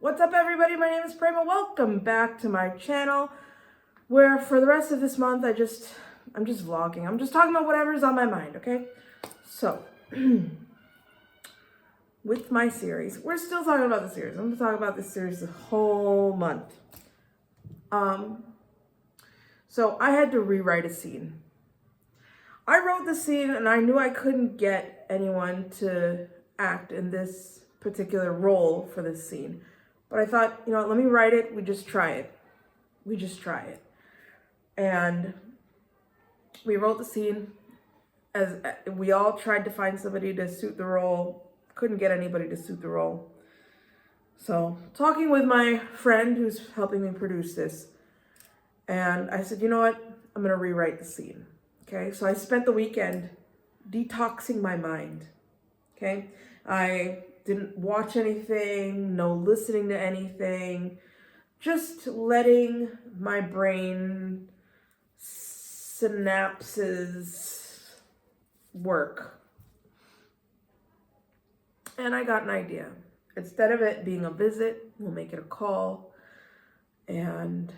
What's up, everybody? My name is Prema. Welcome back to my channel, where for the rest of this month I'm just vlogging. I'm just talking about whatever's on my mind, okay? So, with my series, we're still talking about the series. I'm going to talk about this series the whole month. So I had to rewrite a scene. I wrote the scene and I knew I couldn't get anyone to act in this particular role for this scene. But I thought, you know what, let me write it. We just try it. And we wrote the scene as we all tried to find somebody to suit the role. Couldn't get anybody to suit the role. So talking with my friend who's helping me produce this, and I said, you know what, I'm going to rewrite the scene. Okay, so I spent the weekend detoxing my mind. Okay, I didn't watch anything, no listening to anything, just letting my brain synapses work. And I got an idea. Instead of it being a visit, we'll make it a call, and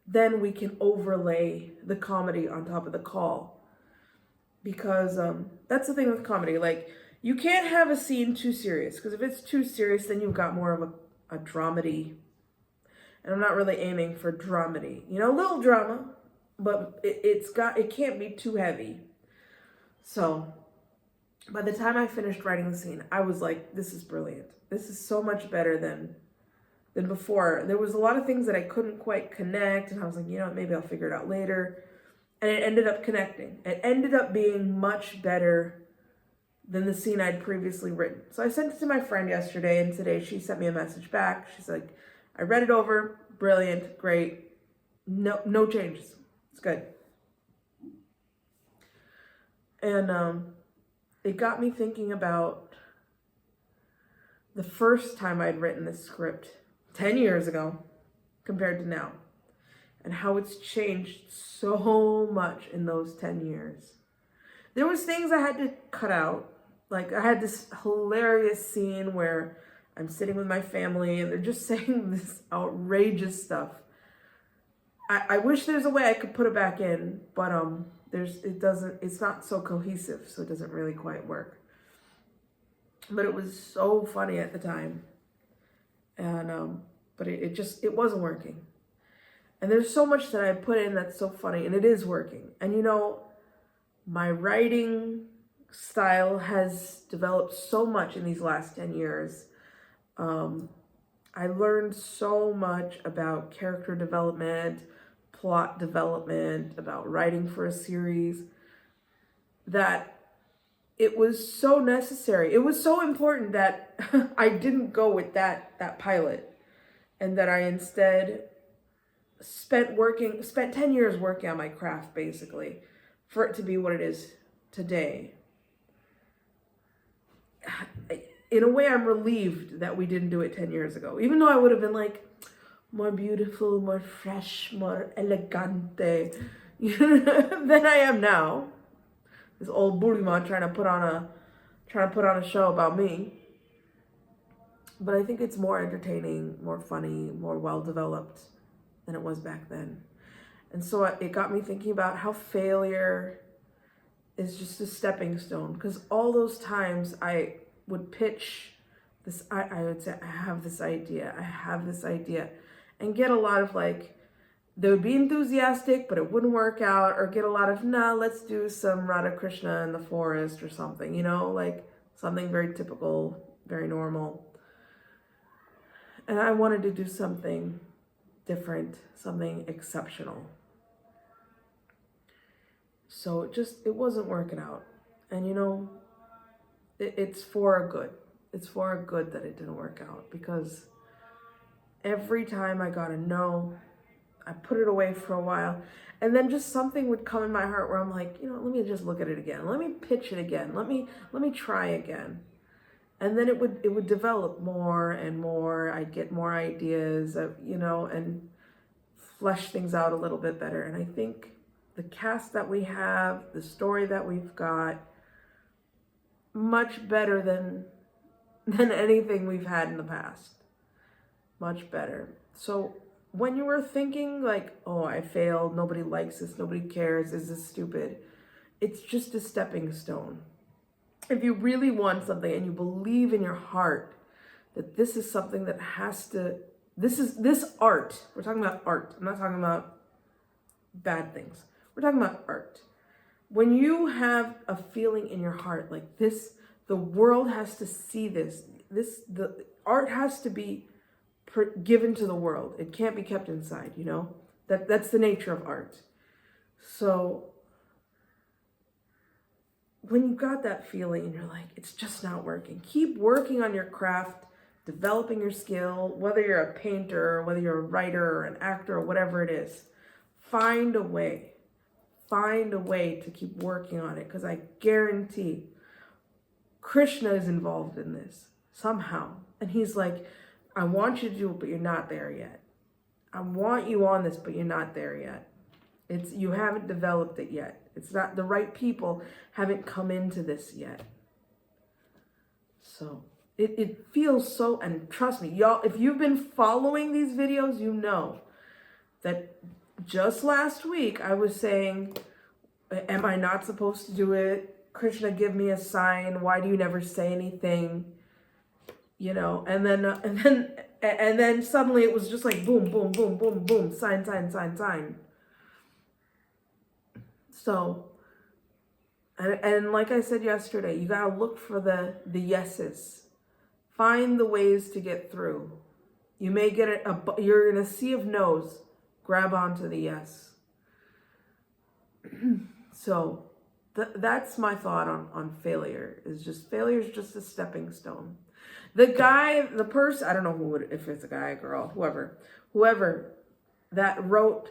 then we can overlay the comedy on top of the call. Because that's the thing with comedy, like, you can't have a scene too serious, because if it's too serious, then you've got more of a dramedy. And I'm not really aiming for dramedy. You know, a little drama, but it can't be too heavy. So by the time I finished writing the scene, I was like, this is brilliant. This is so much better than before. There was a lot of things that I couldn't quite connect, and I was like, you know what, maybe I'll figure it out later. And it ended up connecting. It ended up being much better than the scene I'd previously written. So I sent it to my friend yesterday, and today she sent me a message back. She's like, I read it over, brilliant, great, no changes, it's good. And it got me thinking about the first time I'd written this script 10 years ago compared to now, and how it's changed so much in those 10 years. There was things I had to cut out. Like, I had this hilarious scene where I'm sitting with my family and they're just saying this outrageous stuff. I wish there's a way I could put it back in, but it's not so cohesive, so it doesn't really quite work. But it was so funny at the time. And but it wasn't working. And there's so much that I put in that's so funny, and it is working. And you know, my writing style has developed so much in these last 10 years. I learned so much about character development, plot development, about writing for a series, that it was so necessary. It was so important that I didn't go with that pilot, and that I instead spent 10 years working on my craft, basically, for it to be what it is today. In a way, I'm relieved that we didn't do it 10 years ago, even though I would have been like, more beautiful, more fresh, more elegante than I am now. This old burima trying to put on a show about me. But I think it's more entertaining, more funny, more well-developed than it was back then. And so it got me thinking about how failure is just a stepping stone. Because all those times I would pitch this, I would say, I have this idea, and get a lot of, like, they would be enthusiastic, but it wouldn't work out, or get a lot of, nah, let's do some Hare Krishna in the forest or something, you know, like something very typical, very normal. And I wanted to do something different, something exceptional. So it wasn't working out. And you know, it's for a good. It's for a good that it didn't work out, because every time I got a no, I put it away for a while, and then just something would come in my heart where I'm like, you know, let me just look at it again. Let me pitch it again. Let me try again. And then it would develop more and more. I'd get more ideas, you know, and flesh things out a little bit better. And I think the cast that we have, the story that we've got, much better than anything we've had in the past. much better. So when you were thinking like, oh, I failed, nobody likes this, nobody cares, this is stupid, it's just a stepping stone. If you really want something and you believe in your heart that this is something that has to, this art, we're talking about art, I'm not talking about bad things, we're talking about art. When you have a feeling in your heart like this, the world has to see this, the art has to be given to the world. It can't be kept inside, you know? That's the nature of art. So when you got that feeling and you're like, it's just not working, keep working on your craft, developing your skill, whether you're a painter, or whether you're a writer or an actor or whatever it is. Find a way to keep working on it, because I guarantee Krishna is involved in this somehow. And he's like, I want you to do it, but you're not there yet. I want you on this, but you're not there yet. You haven't developed it yet. It's not, the right people haven't come into this yet. So it feels so, and trust me, y'all, if you've been following these videos, you know that just last week I was saying, am I not supposed to do it? Krishna, give me a sign. Why do you never say anything? You know, and then suddenly it was just like boom, boom, boom, boom, boom, sign, sign, sign, sign. So, and like I said yesterday, you gotta look for the yeses. Find the ways to get through. You may get you're in a sea of no's. Grab onto the yes. So that's my thought on failure. Failure is just a stepping stone. The person, I don't know if it's a guy, a girl, whoever that wrote,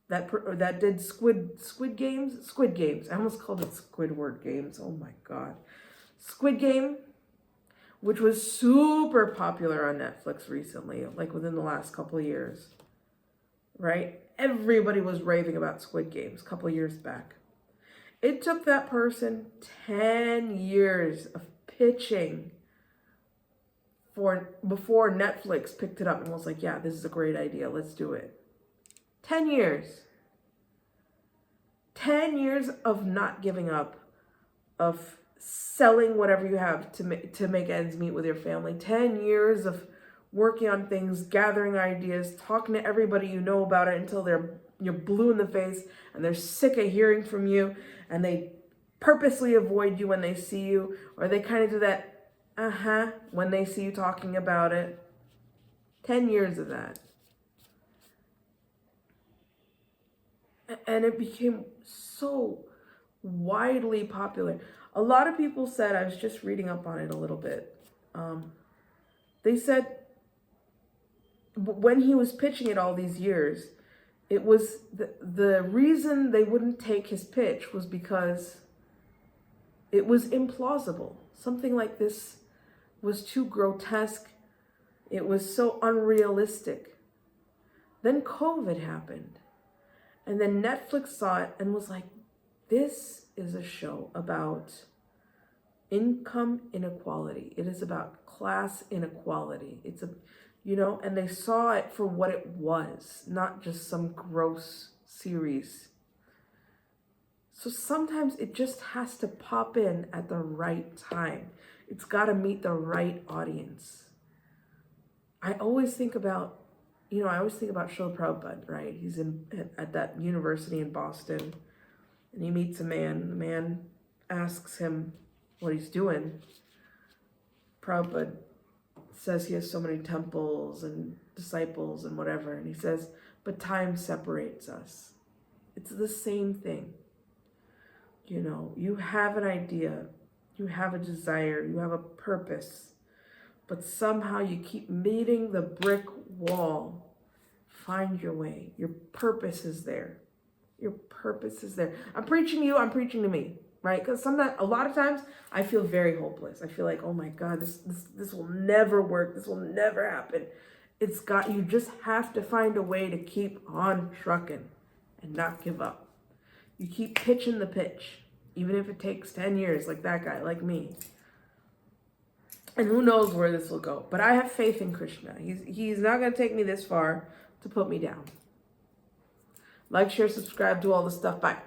that did Squid Games. I almost called it Squidward Games. Oh my God. Squid Game, which was super popular on Netflix recently, like within the last couple of years, right? Everybody was raving about Squid Games a couple of years back. It took that person 10 years of pitching before Netflix picked it up and was like, yeah, this is a great idea, let's do it. 10 years. 10 years of not giving up, of selling whatever you have to make ends meet with your family. 10 years of working on things, gathering ideas, talking to everybody you know about it until you're blue in the face and they're sick of hearing from you and they purposely avoid you when they see you, or they kind of do that when they see you talking about it. 10 years of that. And it became so widely popular. A lot of people said, I was just reading up on it a little bit. They said when he was pitching it all these years, it was the reason they wouldn't take his pitch was because it was implausible. Something like this was too grotesque. It was so unrealistic. Then COVID happened. And then Netflix saw it and was like, this is a show about income inequality. It is about class inequality. It's and they saw it for what it was, not just some gross series. So sometimes it just has to pop in at the right time. It's got to meet the right audience. I always think about Srila Prabhupada, right? He's at that university in Boston, and he meets a man. The man asks him what he's doing. Prabhupada says he has so many temples and disciples and whatever, and he says, but time separates us. It's the same thing. You have an idea, you have a desire, you have a purpose, but somehow you keep meeting the brick wall. Find your way. Your purpose is there. Your purpose is there. I'm preaching to you, I'm preaching to me, right? Because a lot of times I feel very hopeless. I feel like, oh my God, this will never work. This will never happen. You just have to find a way to keep on trucking and not give up. You keep pitching the pitch, even if it takes 10 years, like that guy, like me. And who knows where this will go. But I have faith in Krishna. He's not going to take me this far to put me down. Like, share, subscribe, do all the stuff. Bye.